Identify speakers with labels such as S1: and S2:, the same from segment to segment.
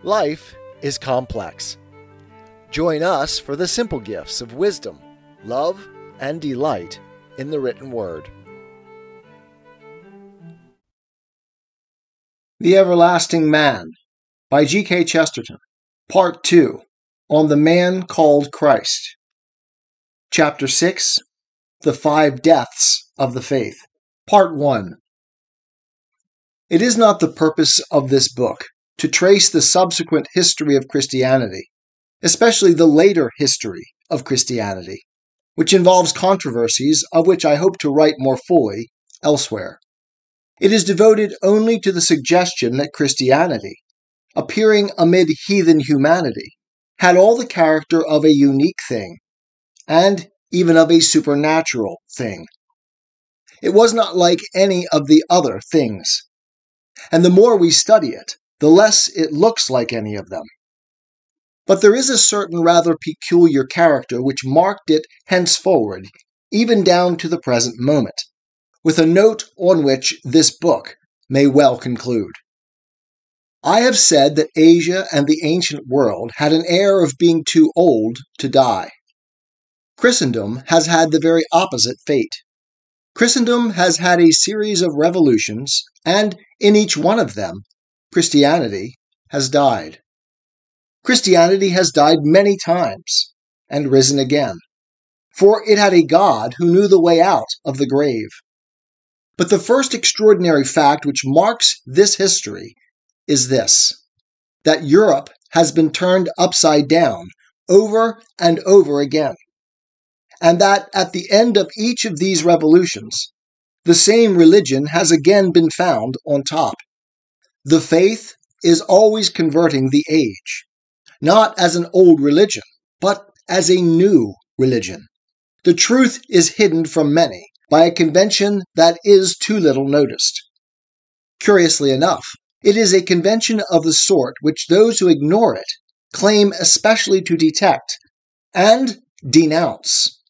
S1: Life is complex. Join us for the simple gifts of wisdom, love, and delight in the written word.
S2: The Everlasting Man by G.K. Chesterton. Part 2. On the Man Called Christ. Chapter 6. The 5 Deaths of the Faith. Part 1. It is not the purpose of this book to trace the subsequent history of Christianity, especially the later history of Christianity, which involves controversies of which I hope to write more fully elsewhere. It is devoted only to the suggestion that Christianity, appearing amid heathen humanity, had all the character of a unique thing, and even of a supernatural thing. It was not like any of the other things, and the more we study it, the less it looks like any of them. But there is a certain rather peculiar character which marked it henceforward, even down to the present moment, with a note on which this book may well conclude. I have said that Asia and the ancient world had an air of being too old to die. Christendom has had the very opposite fate. Christendom has had a series of revolutions, and in each one of them, Christianity has died. Christianity has died many times and risen again, for it had a God who knew the way out of the grave. But the first extraordinary fact which marks this history is this, that Europe has been turned upside down over and over again, and that at the end of each of these revolutions, the same religion has again been found on top. The faith is always converting the age, not as an old religion, but as a new religion. The truth is hidden from many by a convention that is too little noticed. Curiously enough, it is a convention of the sort which those who ignore it claim especially to detect and denounce.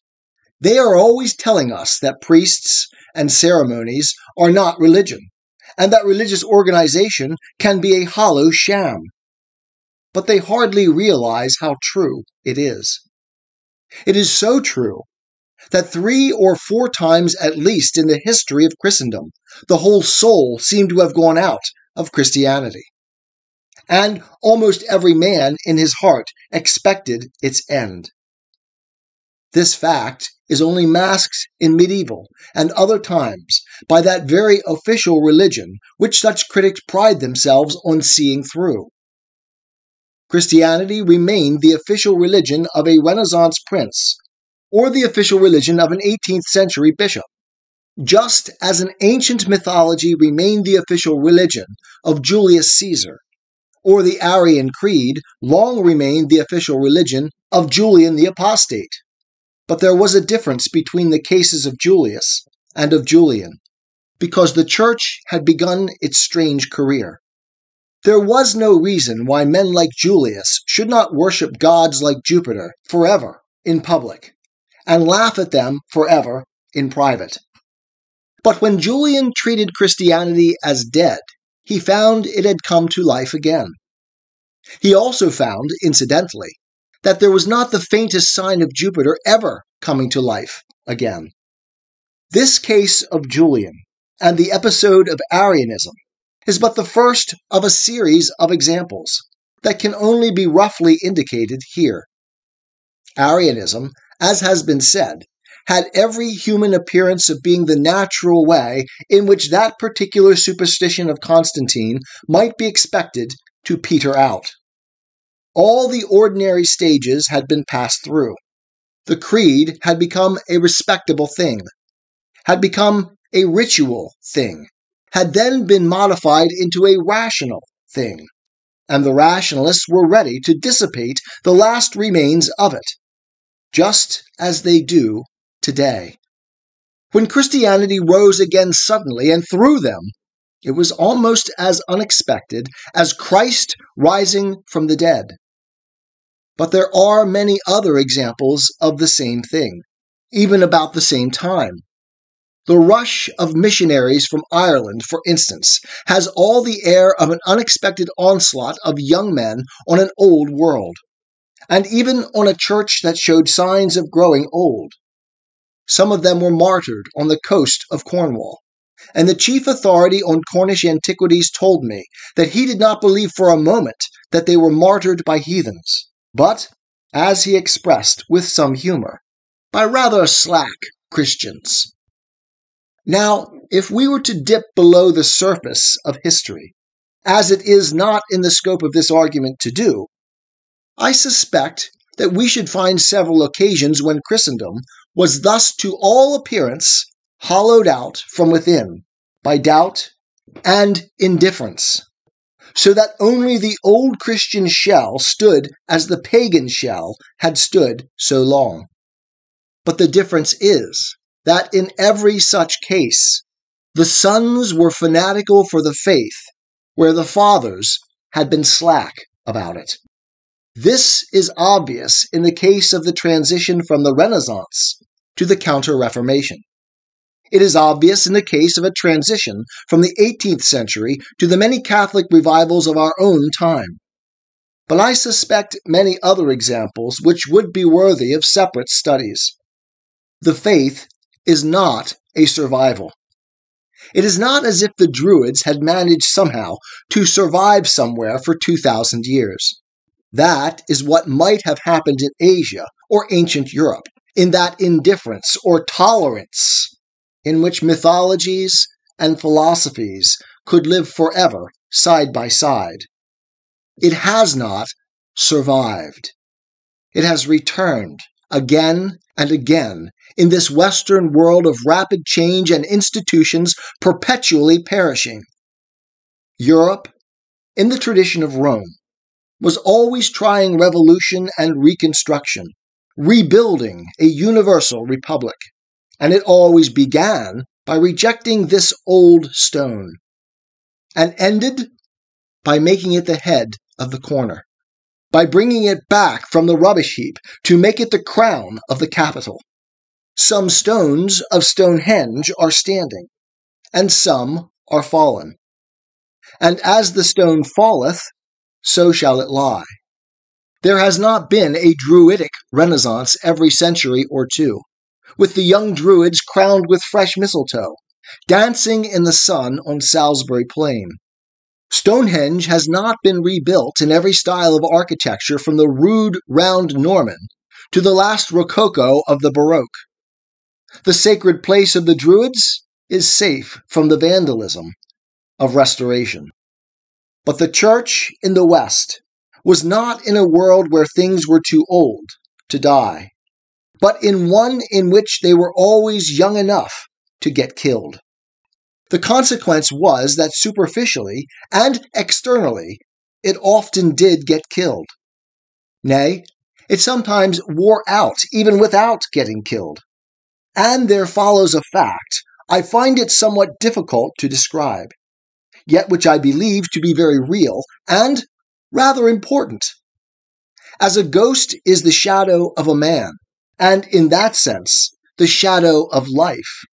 S2: They are always telling us that priests and ceremonies are not religion, and that religious organization can be a hollow sham. But they hardly realize how true it is. It is so true that 3 or 4 times at least in the history of Christendom, the whole soul seemed to have gone out of Christianity. And almost every man in his heart expected its end. This fact is only masked in medieval and other times by that very official religion which such critics pride themselves on seeing through. Christianity remained the official religion of a Renaissance prince, or the official religion of an 18th century bishop, just as an ancient mythology remained the official religion of Julius Caesar, or the Arian Creed long remained the official religion of Julian the Apostate. But there was a difference between the cases of Julius and of Julian, because the Church had begun its strange career. There was no reason why men like Julius should not worship gods like Jupiter forever in public, and laugh at them forever in private. But when Julian treated Christianity as dead, he found it had come to life again. He also found, incidentally, that there was not the faintest sign of Jupiter ever coming to life again. This case of Julian and the episode of Arianism is but the first of a series of examples that can only be roughly indicated here. Arianism, as has been said, had every human appearance of being the natural way in which that particular superstition of Constantine might be expected to peter out. All the ordinary stages had been passed through. The creed had become a respectable thing, had become a ritual thing, had then been modified into a rational thing, and the rationalists were ready to dissipate the last remains of it, just as they do today. When Christianity rose again suddenly and through them, it was almost as unexpected as Christ rising from the dead. But there are many other examples of the same thing, even about the same time. The rush of missionaries from Ireland, for instance, has all the air of an unexpected onslaught of young men on an old world, and even on a church that showed signs of growing old. Some of them were martyred on the coast of Cornwall, and the chief authority on Cornish antiquities told me that he did not believe for a moment that they were martyred by heathens, but, as he expressed with some humor, by rather slack Christians. Now, if we were to dip below the surface of history, as it is not in the scope of this argument to do, I suspect that we should find several occasions when Christendom was thus to all appearance hollowed out from within by doubt and indifference, so that only the old Christian shell stood as the pagan shell had stood so long. But the difference is that in every such case, the sons were fanatical for the faith, where the fathers had been slack about it. This is obvious in the case of the transition from the Renaissance to the Counter-Reformation. It is obvious in the case of a transition from the 18th century to the many Catholic revivals of our own time. But I suspect many other examples which would be worthy of separate studies. The faith is not a survival. It is not as if the Druids had managed somehow to survive somewhere for 2,000 years. That is what might have happened in Asia or ancient Europe, in that indifference or tolerance in which mythologies and philosophies could live forever side by side. It has not survived. It has returned again and again in this Western world of rapid change and institutions perpetually perishing. Europe, in the tradition of Rome, was always trying revolution and reconstruction, rebuilding a universal republic, and it always began by rejecting this old stone, and ended by making it the head of the corner, by bringing it back from the rubbish heap to make it the crown of the capital. Some stones of Stonehenge are standing, and some are fallen. And as the stone falleth, so shall it lie. There has not been a Druidic Renaissance every century or two, with the young Druids crowned with fresh mistletoe, dancing in the sun on Salisbury Plain. Stonehenge has not been rebuilt in every style of architecture from the rude round Norman to the last Rococo of the Baroque. The sacred place of the Druids is safe from the vandalism of restoration. But the Church in the West was not in a world where things were too old to die, but in one in which they were always young enough to get killed. The consequence was that superficially and externally it often did get killed. Nay, it sometimes wore out even without getting killed. And there follows a fact I find it somewhat difficult to describe, yet which I believe to be very real and rather important. As a ghost is the shadow of a man, and in that sense, the shadow of life,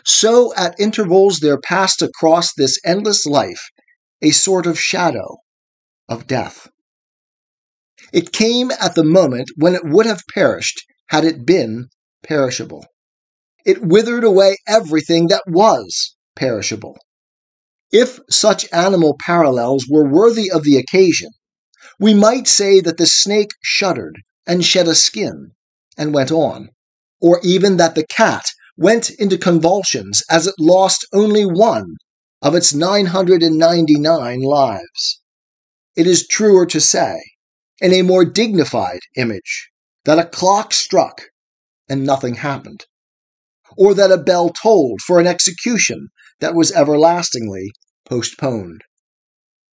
S2: so at intervals there passed across this endless life a sort of shadow of death. It came at the moment when it would have perished had it been perishable. It withered away everything that was perishable. If such animal parallels were worthy of the occasion, we might say that the snake shuddered and shed a skin and went on, or even that the cat went into convulsions as it lost only one of its 999 lives. It is truer to say, in a more dignified image, that a clock struck and nothing happened, or that a bell tolled for an execution that was everlastingly postponed.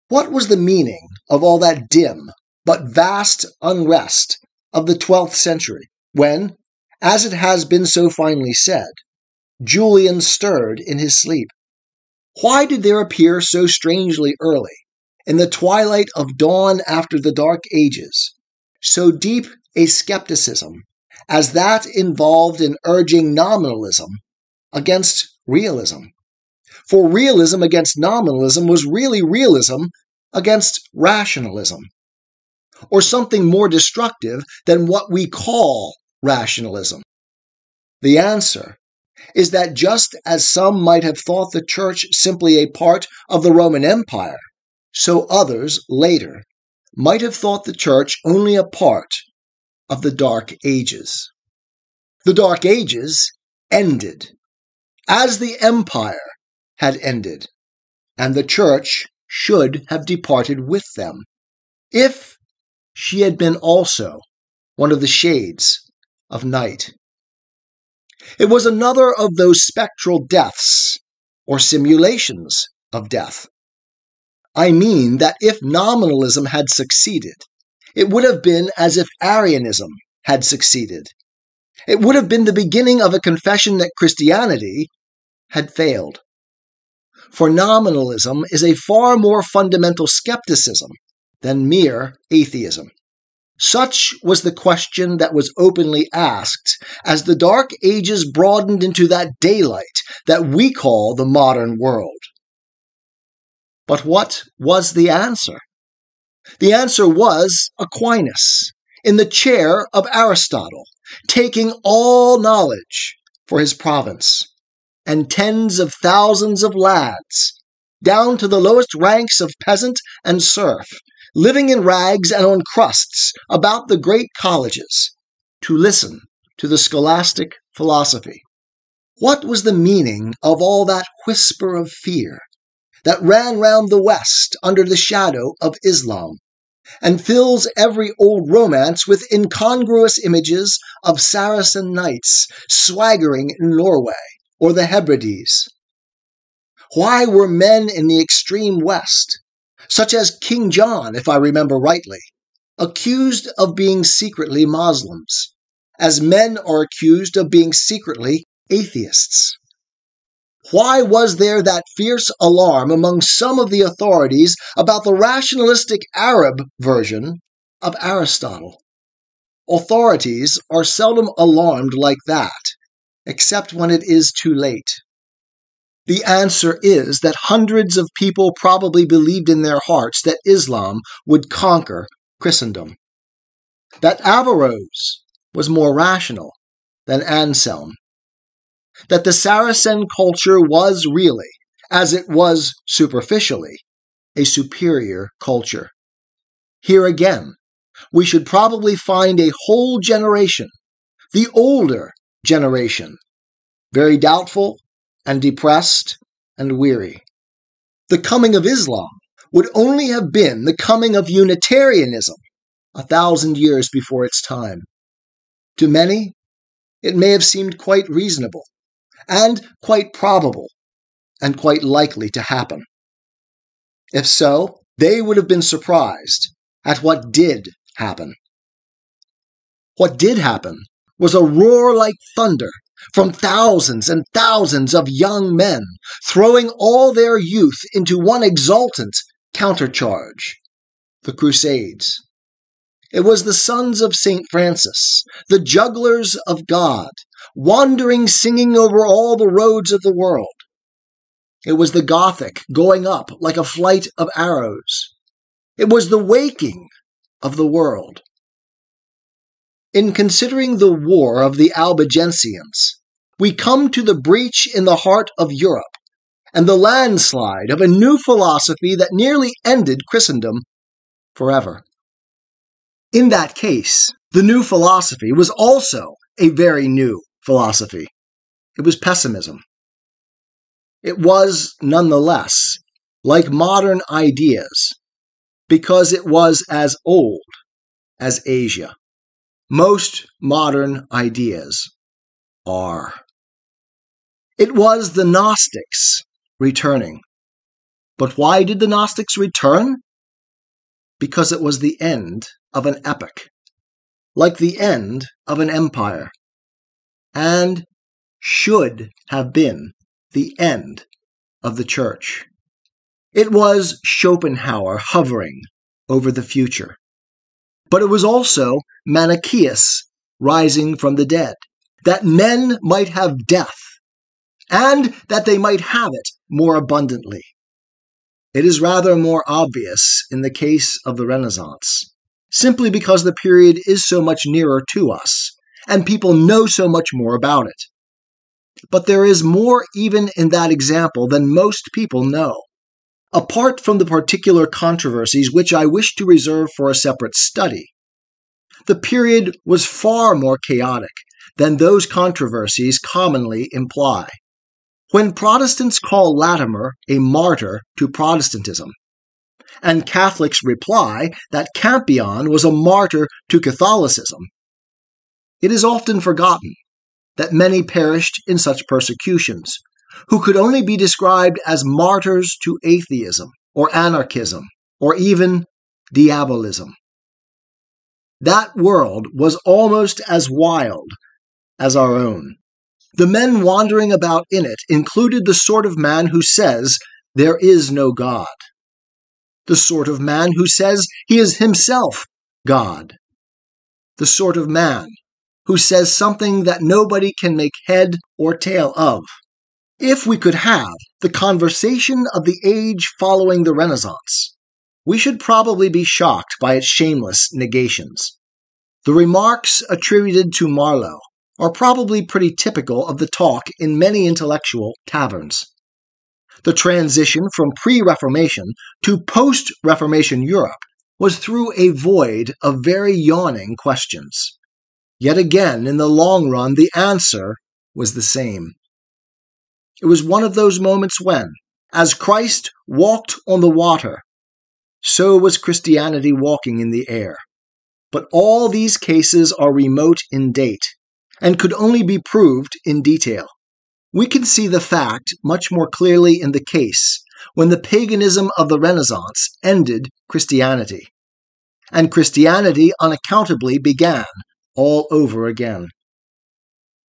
S2: What was the meaning of all that dim but vast unrest of the 12th century, when, as it has been so finely said, Julian stirred in his sleep? Why did there appear so strangely early, in the twilight of dawn after the Dark Ages, so deep a skepticism as that involved in urging nominalism against realism. For realism against nominalism was really realism against rationalism, or something more destructive than what we call rationalism. The answer is that just as some might have thought the Church simply a part of the Roman Empire, so others, later, might have thought the Church only a part of the Dark Ages. The Dark Ages ended, as the Empire had ended, and the Church should have departed with them, if she had been also one of the shades of night. It was another of those spectral deaths, or simulations of death. I mean that if nominalism had succeeded, it would have been as if Arianism had succeeded. It would have been the beginning of a confession that Christianity had failed. For nominalism is a far more fundamental skepticism than mere atheism. Such was the question that was openly asked as the Dark Ages broadened into that daylight that we call the modern world. But what was the answer? The answer was Aquinas, in the chair of Aristotle, taking all knowledge for his province, and tens of thousands of lads, down to the lowest ranks of peasant and serf, living in rags and on crusts about the great colleges, to listen to the scholastic philosophy. What was the meaning of all that whisper of fear that ran round the West under the shadow of Islam, and fills every old romance with incongruous images of Saracen knights swaggering in Norway or the Hebrides? Why were men in the extreme West, such as King John, if I remember rightly, accused of being secretly Muslims, as men are accused of being secretly atheists? Why was there that fierce alarm among some of the authorities about the rationalistic Arab version of Aristotle? Authorities are seldom alarmed like that, except when it is too late. The answer is that hundreds of people probably believed in their hearts that Islam would conquer Christendom, that Averroes was more rational than Anselm, that the Saracen culture was really, as it was superficially, a superior culture. Here again, we should probably find a whole generation, the older generation, very doubtful and depressed and weary. The coming of Islam would only have been the coming of Unitarianism 1,000 years before its time. To many, it may have seemed quite reasonable, and quite probable, and quite likely to happen. If so, they would have been surprised at what did happen. What did happen was a roar like thunder from thousands and thousands of young men, throwing all their youth into one exultant countercharge: the Crusades. It was the sons of St. Francis, the jugglers of God, wandering singing over all the roads of the world. It was the Gothic going up like a flight of arrows. It was the waking of the world. In considering the war of the Albigensians, we come to the breach in the heart of Europe and the landslide of a new philosophy that nearly ended Christendom forever. In that case, the new philosophy was also a very new philosophy. It was pessimism. It was, nonetheless, like modern ideas, because it was as old as Asia. Most modern ideas are. It was the Gnostics returning. But why did the Gnostics return? Because it was the end of an epoch, like the end of an empire, and should have been the end of the Church. It was Schopenhauer hovering over the future. But it was also Manichaeus rising from the dead, that men might have death and that they might have it more abundantly. It is rather more obvious in the case of the Renaissance, simply because the period is so much nearer to us, and people know so much more about it. But there is more even in that example than most people know. Apart from the particular controversies which I wish to reserve for a separate study, the period was far more chaotic than those controversies commonly imply. When Protestants call Latimer a martyr to Protestantism, and Catholics reply that Campion was a martyr to Catholicism, it is often forgotten that many perished in such persecutions, who could only be described as martyrs to atheism, or anarchism, or even diabolism. That world was almost as wild as our own. The men wandering about in it included the sort of man who says there is no God, the sort of man who says he is himself God, the sort of man who says something that nobody can make head or tail of. If we could have the conversation of the age following the Renaissance, we should probably be shocked by its shameless negations. The remarks attributed to Marlowe are probably pretty typical of the talk in many intellectual taverns. The transition from pre-Reformation to post-Reformation Europe was through a void of very yawning questions. Yet again, in the long run, the answer was the same. It was one of those moments when, as Christ walked on the water, so was Christianity walking in the air. But all these cases are remote in date, and could only be proved in detail. We can see the fact much more clearly in the case when the paganism of the Renaissance ended Christianity, and Christianity unaccountably began all over again.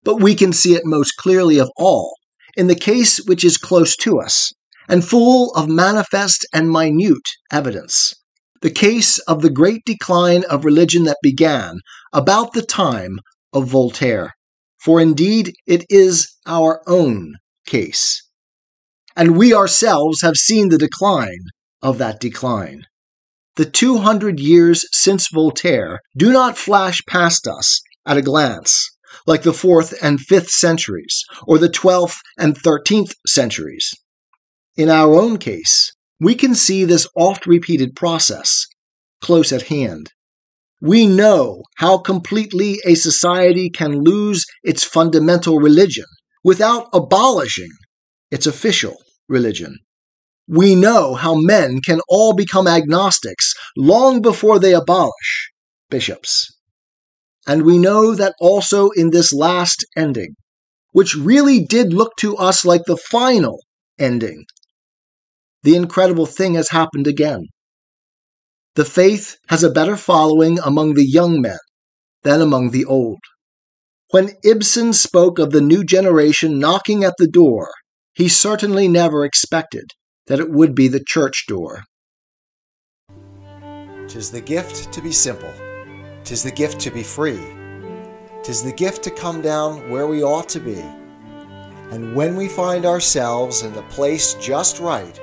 S2: But we can see it most clearly of all in the case which is close to us, and full of manifest and minute evidence, the case of the great decline of religion that began about the time of Voltaire. For indeed it is our own case, and we ourselves have seen the decline of that decline. The 200 years since Voltaire do not flash past us at a glance, like the 4th and 5th centuries, or the 12th and 13th centuries. In our own case, we can see this oft-repeated process close at hand. We know how completely a society can lose its fundamental religion without abolishing its official religion. We know how men can all become agnostics long before they abolish bishops. And we know that also in this last ending, which really did look to us like the final ending, the incredible thing has happened again. The faith has a better following among the young men than among the old. When Ibsen spoke of the new generation knocking at the door, he certainly never expected that it would be the church door.
S1: 'Tis the gift to be simple. 'Tis the gift to be free. 'Tis the gift to come down where we ought to be. And when we find ourselves in the place just right,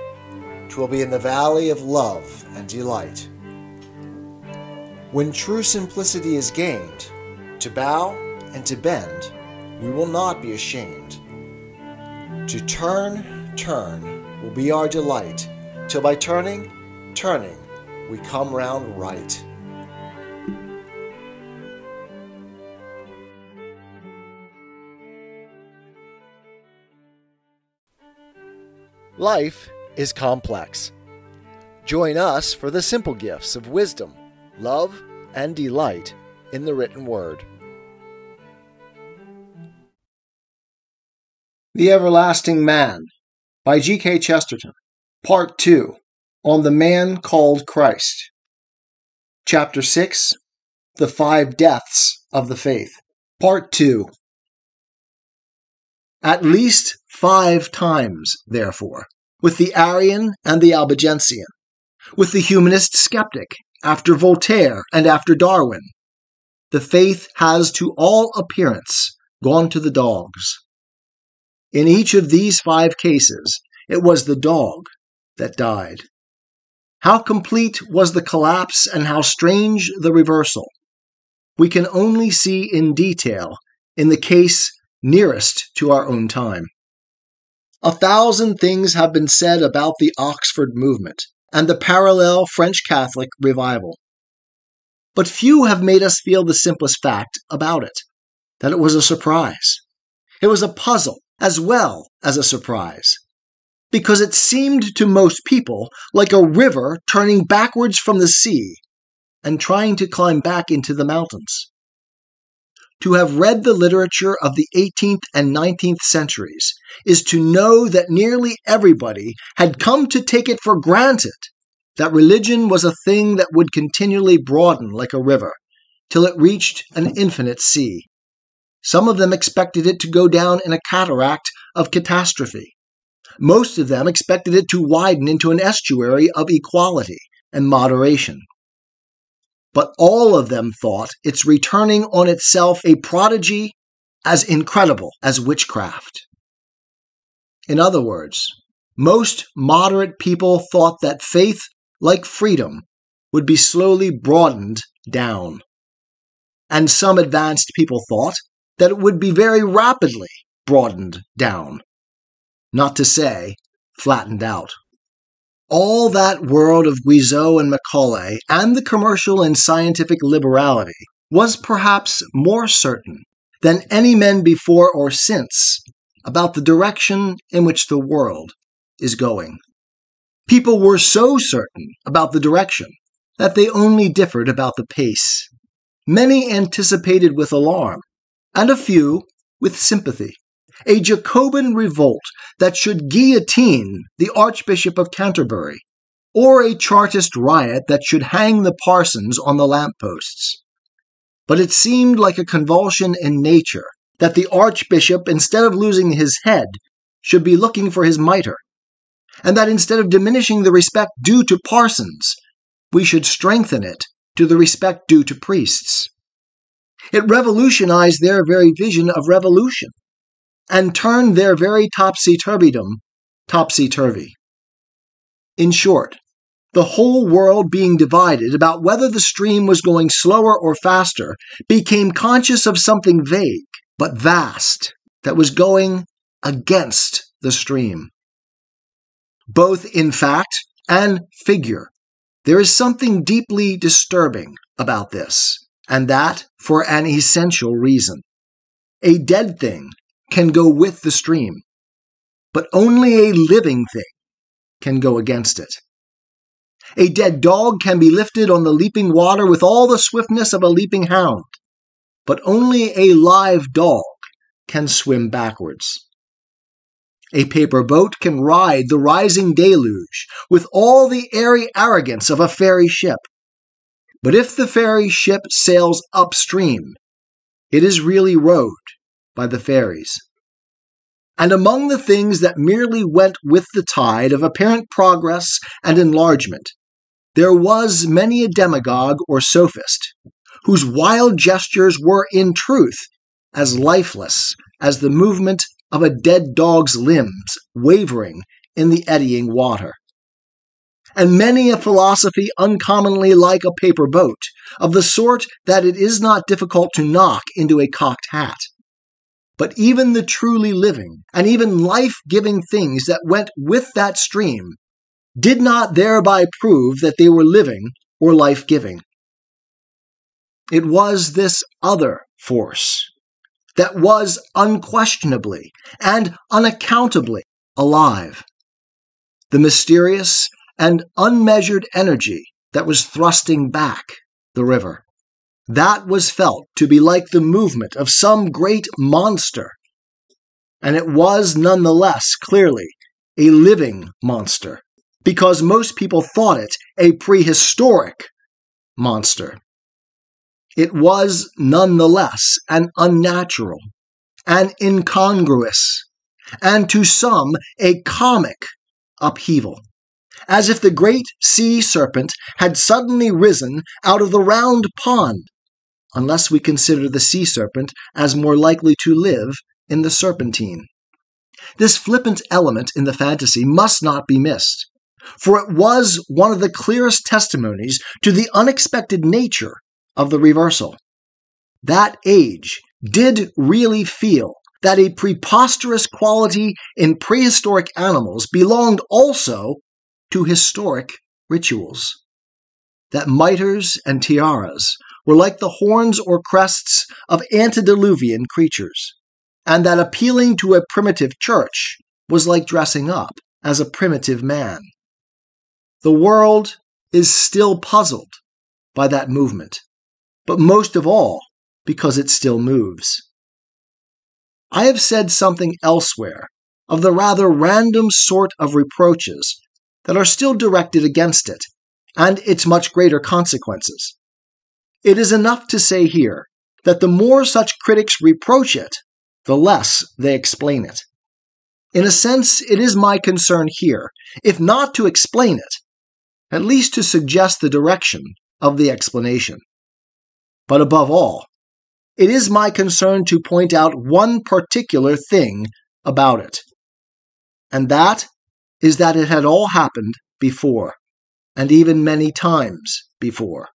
S1: 'twill be in the valley of love and delight. When true simplicity is gained, to bow and to bend, we will not be ashamed. To turn will be our delight, till by turning, we come round right. Life is complex. Join us for the simple gifts of wisdom, love, and delight in the written word.
S2: The Everlasting Man by G.K. Chesterton, Part 2, On the Man Called Christ. Chapter 6, The 5 Deaths of the Faith. Part 2. At least 5 times, therefore, with the Arian and the Albigensian, with the humanist skeptic, after Voltaire and after Darwin, the faith has to all appearance gone to the dogs. In each of these 5 cases, it was the dog that died. How complete was the collapse and how strange the reversal, we can only see in detail in the case nearest to our own time. 1,000 things have been said about the Oxford movement and the parallel French Catholic revival. But few have made us feel the simplest fact about it, that it was a surprise. It was a puzzle as well as a surprise, because it seemed to most people like a river turning backwards from the sea and trying to climb back into the mountains. To have read the literature of the 18th and 19th centuries is to know that nearly everybody had come to take it for granted that religion was a thing that would continually broaden like a river till it reached an infinite sea. Some of them expected it to go down in a cataract of catastrophe. Most of them expected it to widen into an estuary of equality and moderation. But all of them thought its returning on itself a prodigy as incredible as witchcraft. In other words, most moderate people thought that faith, like freedom, would be slowly broadened down. And some advanced people thought that it would be very rapidly broadened down, not to say flattened out. All that world of Guizot and Macaulay and the commercial and scientific liberality was perhaps more certain than any men before or since about the direction in which the world is going. People were so certain about the direction that they only differed about the pace. Many anticipated with alarm, and a few with sympathy, a Jacobin revolt that should guillotine the Archbishop of Canterbury, or a Chartist riot that should hang the parsons on the lampposts. But it seemed like a convulsion in nature that the Archbishop, instead of losing his head, should be looking for his mitre, and that instead of diminishing the respect due to parsons, we should strengthen it to the respect due to priests. It revolutionized their very vision of revolution, and turned their very topsy-turvydom topsy-turvy. In short, the whole world being divided about whether the stream was going slower or faster became conscious of something vague but vast that was going against the stream. Both in fact and figure, there is something deeply disturbing about this, and that for an essential reason. A dead thing can go with the stream, but only a living thing can go against it. A dead dog can be lifted on the leaping water with all the swiftness of a leaping hound, but only a live dog can swim backwards. A paper boat can ride the rising deluge with all the airy arrogance of a fairy ship, but if the fairy ship sails upstream, it is really rowed by the fairies. And among the things that merely went with the tide of apparent progress and enlargement, there was many a demagogue or sophist, whose wild gestures were in truth as lifeless as the movement of a dead dog's limbs wavering in the eddying water. And many a philosophy uncommonly like a paper boat, of the sort that it is not difficult to knock into a cocked hat. But even the truly living and even life-giving things that went with that stream did not thereby prove that they were living or life-giving. It was this other force that was unquestionably and unaccountably alive, the mysterious and unmeasured energy that was thrusting back the river. That was felt to be like the movement of some great monster, and it was nonetheless clearly a living monster, because most people thought it a prehistoric monster. It was nonetheless an unnatural, an incongruous, and to some a comic upheaval, as if the great sea serpent had suddenly risen out of the round pond, unless we consider the sea serpent as more likely to live in the serpentine. This flippant element in the fantasy must not be missed, for it was one of the clearest testimonies to the unexpected nature of the reversal. That age did really feel that a preposterous quality in prehistoric animals belonged also to historic rituals. That mitres and tiaras were like the horns or crests of antediluvian creatures, and that appealing to a primitive church was like dressing up as a primitive man. The world is still puzzled by that movement, but most of all because it still moves. I have said something elsewhere of the rather random sort of reproaches that are still directed against it, and its much greater consequences. It is enough to say here that the more such critics reproach it, the less they explain it. In a sense, it is my concern here, if not to explain it, at least to suggest the direction of the explanation. But above all, it is my concern to point out one particular thing about it, and that is that it had all happened before, and even many times before.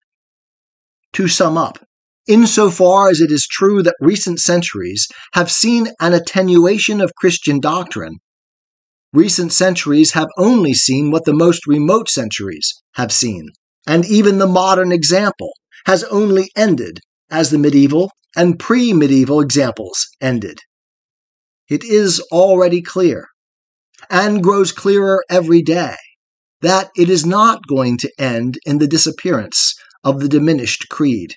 S2: To sum up, insofar as it is true that recent centuries have seen an attenuation of Christian doctrine, recent centuries have only seen what the most remote centuries have seen, and even the modern example has only ended as the medieval and pre-medieval examples ended. It is already clear, and grows clearer every day, that it is not going to end in the disappearance of the diminished creed,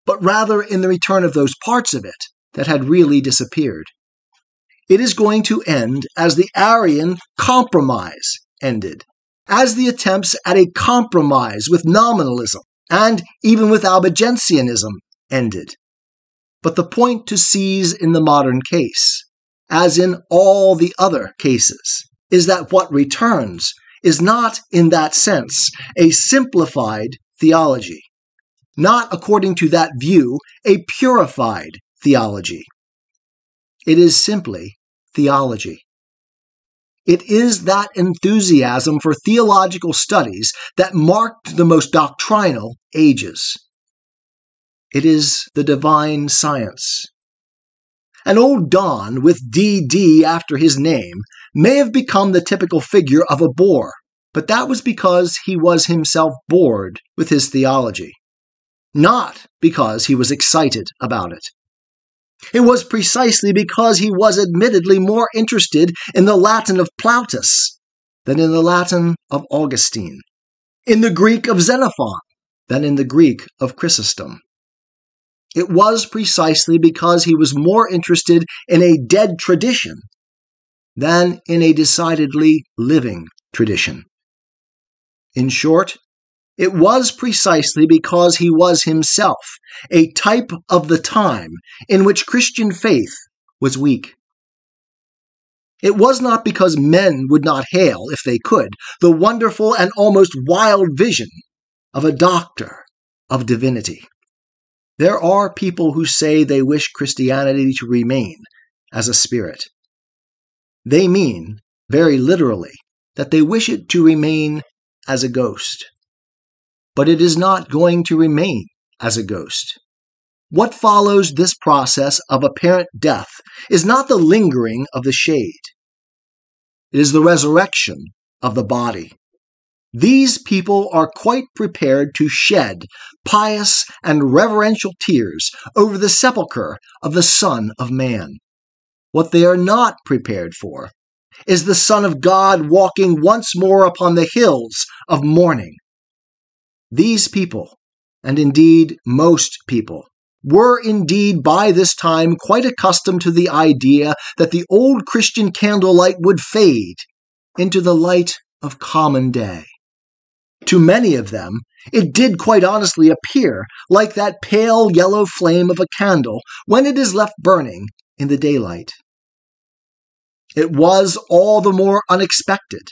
S2: but rather in the return of those parts of it that had really disappeared. It is going to end as the Arian compromise ended, as the attempts at a compromise with nominalism and even with Albigensianism ended. But the point to seize in the modern case, as in all the other cases, is that what returns is not, in that sense, a simplified theology, not according to that view, a purified theology. It is simply theology. It is that enthusiasm for theological studies that marked the most doctrinal ages. It is the divine science. An old Don with D.D. after his name may have become the typical figure of a bore, but that was because he was himself bored with his theology, not because he was excited about it. It was precisely because he was admittedly more interested in the Latin of Plautus than in the Latin of Augustine, in the Greek of Xenophon than in the Greek of Chrysostom. It was precisely because he was more interested in a dead tradition than in a decidedly living tradition. In short, it was precisely because he was himself a type of the time in which Christian faith was weak. It was not because men would not hail, if they could, the wonderful and almost wild vision of a doctor of divinity. There are people who say they wish Christianity to remain as a spirit. They mean, very literally, that they wish it to remain as a ghost. But it is not going to remain as a ghost. What follows this process of apparent death is not the lingering of the shade. It is the resurrection of the body. These people are quite prepared to shed pious and reverential tears over the sepulchre of the Son of Man. What they are not prepared for is the Son of God walking once more upon the hills of mourning. These people, and indeed most people, were indeed by this time quite accustomed to the idea that the old Christian candlelight would fade into the light of common day. To many of them, it did quite honestly appear like that pale yellow flame of a candle when it is left burning in the daylight. It was all the more unexpected,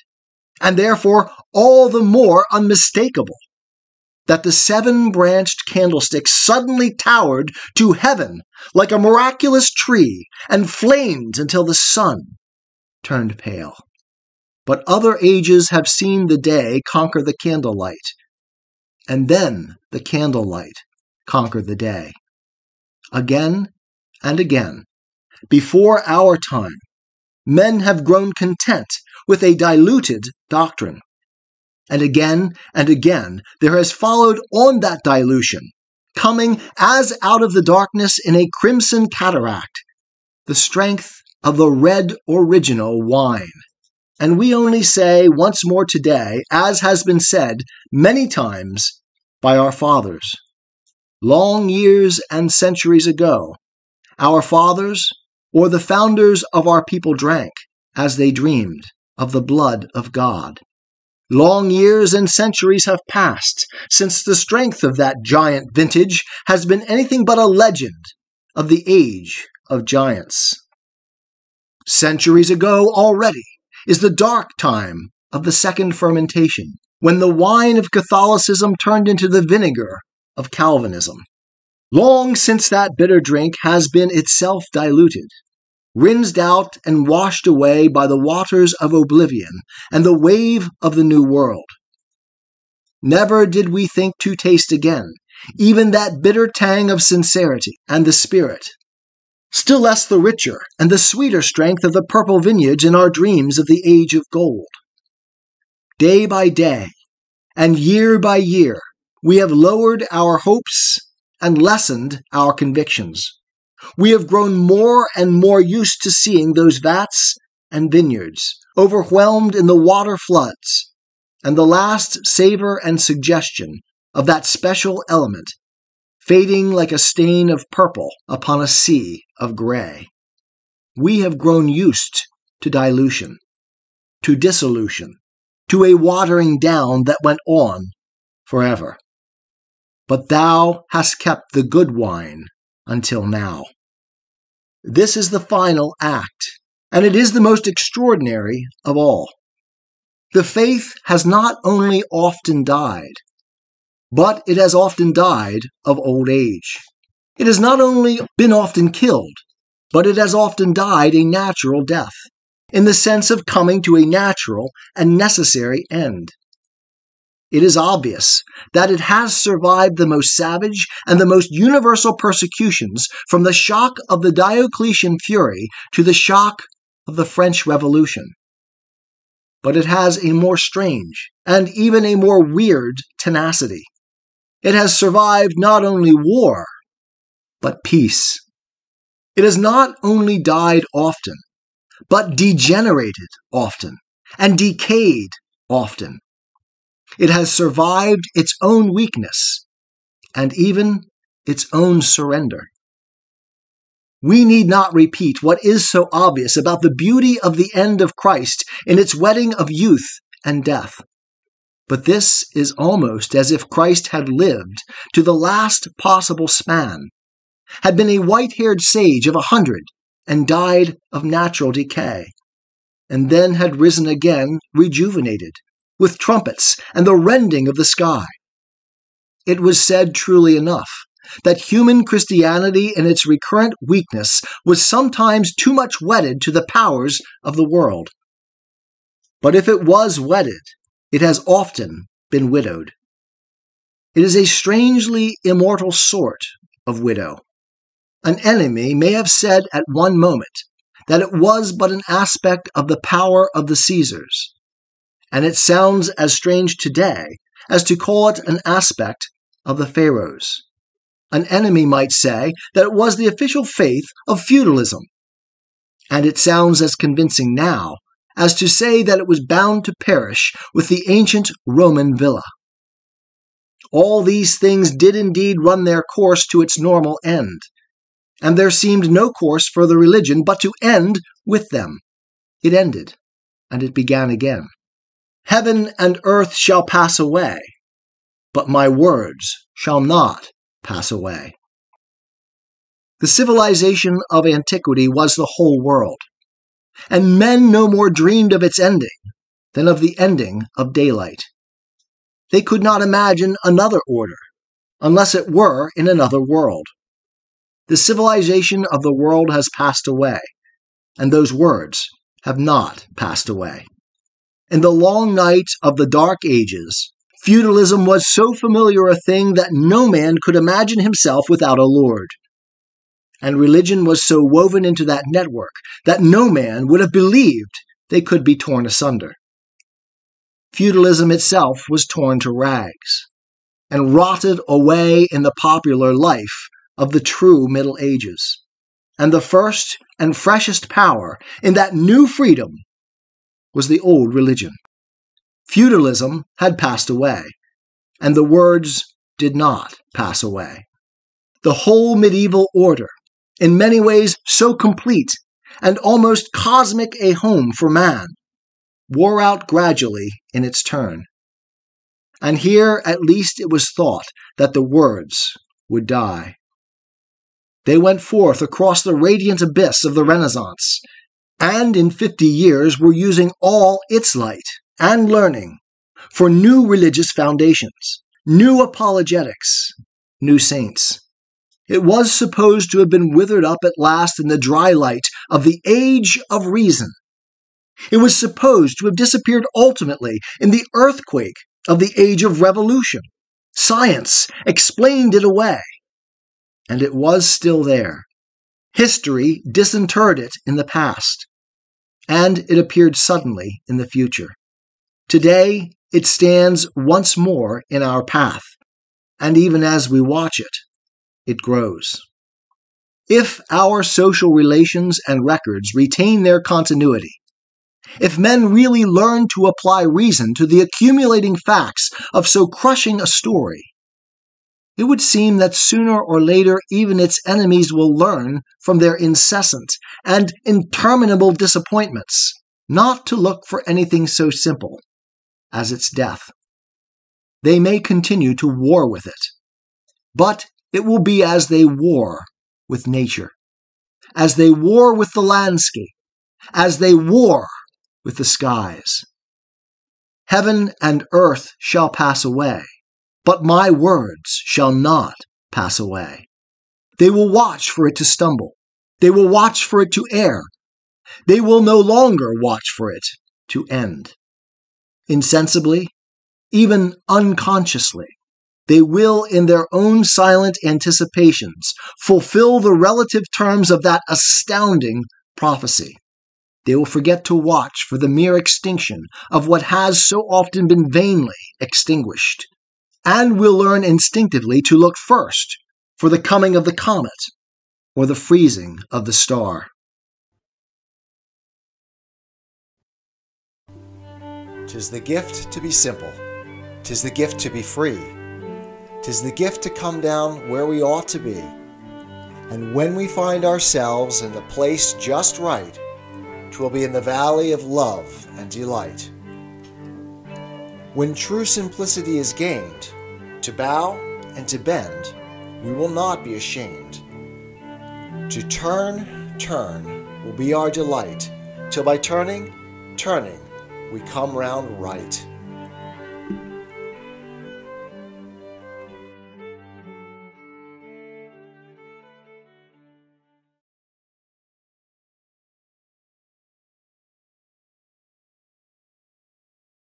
S2: and therefore all the more unmistakable, that the seven-branched candlestick suddenly towered to heaven like a miraculous tree and flamed until the sun, turned pale. But other ages have seen the day conquer the candlelight, and then the candlelight conquer the day. Again and again, before our time, men have grown content with a diluted doctrine. And again, there has followed on that dilution, coming as out of the darkness in a crimson cataract, the strength of the red original wine. And we only say once more today, as has been said many times by our fathers. Long years and centuries ago, our fathers or the founders of our people drank, as they dreamed, of the blood of God. Long years and centuries have passed since the strength of that giant vintage has been anything but a legend of the age of giants. Centuries ago already is the dark time of the second fermentation, when the wine of Catholicism turned into the vinegar of Calvinism. Long since that bitter drink has been itself diluted, rinsed out and washed away by the waters of oblivion and the wave of the new world. Never did we think to taste again even that bitter tang of sincerity and the Spirit, still less the richer and the sweeter strength of the purple vineyards in our dreams of the age of gold. Day by day and year by year, we have lowered our hopes and lessened our convictions. We have grown more and more used to seeing those vats and vineyards overwhelmed in the water floods, and the last savor and suggestion of that special element fading like a stain of purple upon a sea of gray. We have grown used to dilution, to dissolution, to a watering down that went on forever. But thou hast kept the good wine until now. This is the final act, and it is the most extraordinary of all. The faith has not only often died, but it has often died of old age. It has not only been often killed, but it has often died a natural death, in the sense of coming to a natural and necessary end. It is obvious that it has survived the most savage and the most universal persecutions, from the shock of the Diocletian fury to the shock of the French Revolution. But it has a more strange and even a more weird tenacity. It has survived not only war, but peace. It has not only died often, but degenerated often and decayed often. It has survived its own weakness and even its own surrender. We need not repeat what is so obvious about the beauty of the end of Christ in its wedding of youth and death. But this is almost as if Christ had lived to the last possible span, had been a white-haired sage of 100 and died of natural decay, and then had risen again rejuvenated, with trumpets and the rending of the sky. It was said truly enough that human Christianity in its recurrent weakness was sometimes too much wedded to the powers of the world. But if it was wedded, it has often been widowed. It is a strangely immortal sort of widow. An enemy may have said at one moment that it was but an aspect of the power of the Caesars, and it sounds as strange today as to call it an aspect of the Pharaohs. An enemy might say that it was the official faith of feudalism, and it sounds as convincing now as to say that it was bound to perish with the ancient Roman villa. All these things did indeed run their course to its normal end, and there seemed no course for the religion but to end with them. It ended, and it began again. Heaven and earth shall pass away, but my words shall not pass away. The civilization of antiquity was the whole world, and men no more dreamed of its ending than of the ending of daylight. They could not imagine another order, unless it were in another world. The civilization of the world has passed away, and those words have not passed away. In the long night of the Dark Ages, feudalism was so familiar a thing that no man could imagine himself without a lord. And religion was so woven into that network that no man would have believed they could be torn asunder. Feudalism itself was torn to rags and rotted away in the popular life of the true Middle Ages. And the first and freshest power in that new freedom was the old religion. Feudalism had passed away, and the words did not pass away. The whole medieval order, in many ways so complete and almost cosmic a home for man, wore out gradually in its turn. And here at least it was thought that the words would die. They went forth across the radiant abyss of the Renaissance, and in 50 years were using all its light and learning for new religious foundations, new apologetics, new saints. It was supposed to have been withered up at last in the dry light of the age of reason. It was supposed to have disappeared ultimately in the earthquake of the age of revolution. Science explained it away, and it was still there. History disinterred it in the past, and it appeared suddenly in the future. Today, it stands once more in our path, and even as we watch it, it grows. If our social relations and records retain their continuity, if men really learn to apply reason to the accumulating facts of so crushing a story, it would seem that sooner or later even its enemies will learn from their incessant and interminable disappointments not to look for anything so simple as its death. They may continue to war with it, but it will be as they war with nature, as they war with the landscape, as they war with the skies. Heaven and earth shall pass away, but my words shall not pass away. They will watch for it to stumble. They will watch for it to err. They will no longer watch for it to end. Insensibly, even unconsciously, they will, in their own silent anticipations, fulfill the relative terms of that astounding prophecy. They will forget to watch for the mere extinction of what has so often been vainly extinguished, and will learn instinctively to look first for the coming of the comet or the freezing of the star.
S1: 'Tis the gift to be simple. 'Tis the gift to be free. 'Tis the gift to come down where we ought to be. And when we find ourselves in the place just right, 'twill be in the valley of love and delight. When true simplicity is gained, to bow and to bend, we will not be ashamed. To turn will be our delight, till by turning, we come round right.